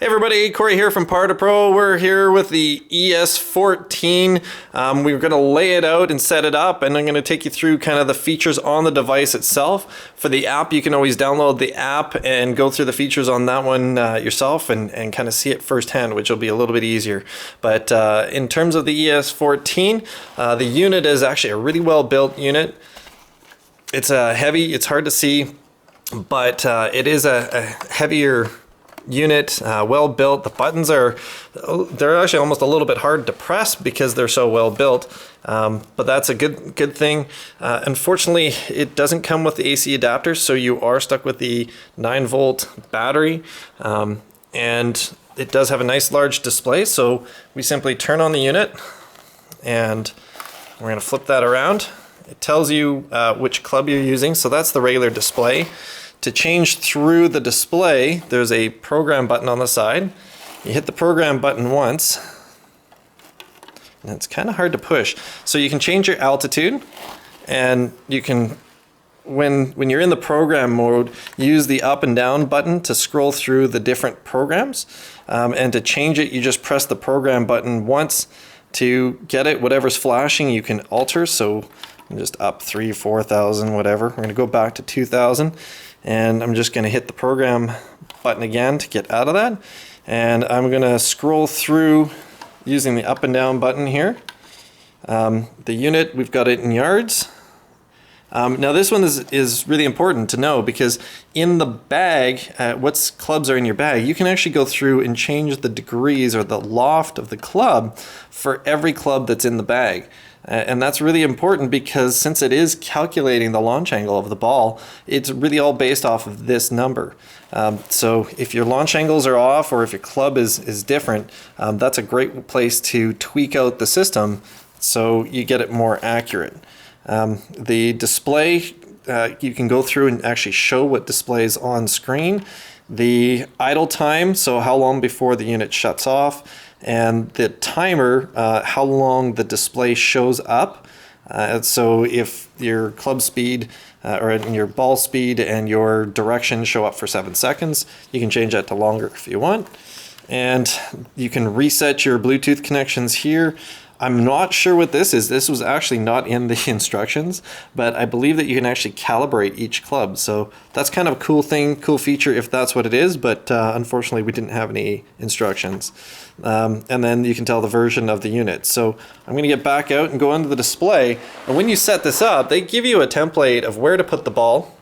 Hey everybody, Corey here from Par2Pro. We're here with the ES14. We're going to lay it out and set it up, and I'm going to take you through kind of the features on the device itself. For the app, you can always download the app and go through the features on that one yourself and kind of see it firsthand, which will be a little bit easier. But in terms of the ES14, the unit is actually a really well built unit. It's heavy, it's hard to see, but it is a heavier unit, well built. The buttons they're actually almost a little bit hard to press because they're so well built, but that's a good thing. Unfortunately, it doesn't come with the AC adapters, so you are stuck with the 9-volt battery, and it does have a nice large display. So we simply turn on the unit and we're going to flip that around. It tells you which club you're using, so that's the regular display. To change through the display, there's a program button on the side. You hit the program button once, and it's kind of hard to push. So you can change your altitude, and you can, when you're in the program mode, use the up and down button to scroll through the different programs. And to change it, you just press the program button once. To get it, whatever's flashing, you can alter. So I'm just up 3,000, 4,000, whatever. We're going to go back to 2,000. And I'm just going to hit the program button again to get out of that. And I'm going to scroll through using the up and down button here. The unit, we've got it in yards. Now this one is really important to know, because in the bag, what clubs are in your bag, you can actually go through and change the degrees or the loft of the club for every club that's in the bag. And that's really important because since it is calculating the launch angle of the ball, it's really all based off of this number. So if your launch angles are off, or if your club is different, that's a great place to tweak out the system so you get it more accurate. The display, you can go through and actually show what displays on screen. The idle time, so how long before the unit shuts off, and the timer, how long the display shows up. So if your club speed or your ball speed and your direction show up for 7 seconds, you can change that to longer if you want. And you can reset your Bluetooth connections here. I'm not sure what this is. This was actually not in the instructions, but I believe that you can actually calibrate each club. So that's kind of a cool thing, cool feature if that's what it is, but unfortunately we didn't have any instructions. And then you can tell the version of the unit. So I'm going to get back out and go into the display. And when you set this up, they give you a template of where to put the ball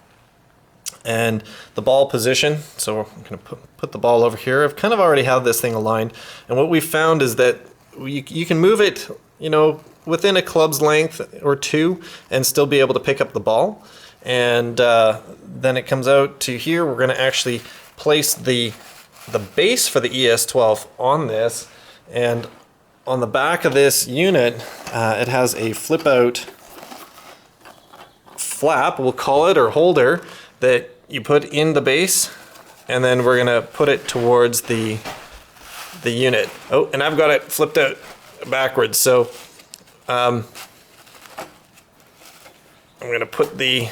and the ball position. So I'm going to put the ball over here. I've kind of already have this thing aligned. And what we found is that you can move it, within a club's length or two and still be able to pick up the ball. And then it comes out to here. We're going to actually place the base for the ES12 on this. And on the back of this unit, it has a flip out flap, we'll call it, or holder, that you put in the base. And then we're going to put it towards the unit. Oh, and I've got it flipped out backwards. So I'm going to put the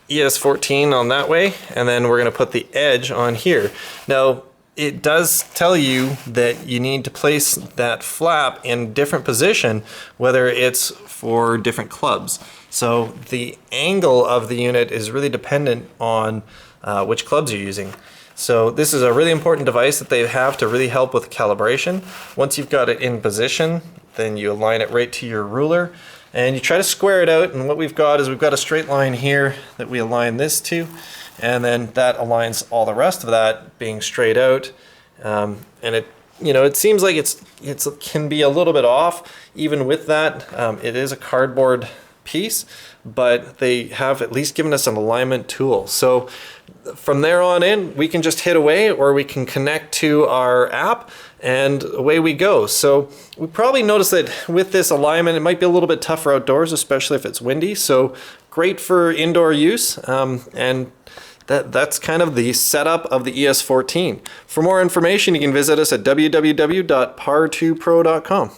ES14 on that way, and then we're going to put the edge on here. Now, it does tell you that you need to place that flap in different position, whether it's for different clubs. So the angle of the unit is really dependent on which clubs you're using. So this is a really important device that they have to really help with calibration. Once you've got it in position, then you align it right to your ruler and you try to square it out. And what we've got is we've got a straight line here that we align this to, and then that aligns all the rest of that being straight out. And it seems like it can be a little bit off. Even with that, it is a cardboard piece, but they have at least given us an alignment tool. So from there on in, we can just hit away, or we can connect to our app and away we go. So we probably noticed that with this alignment, it might be a little bit tougher outdoors, especially if it's windy. So great for indoor use. And that's kind of the setup of the ES14. For more information, you can visit us at www.par2pro.com.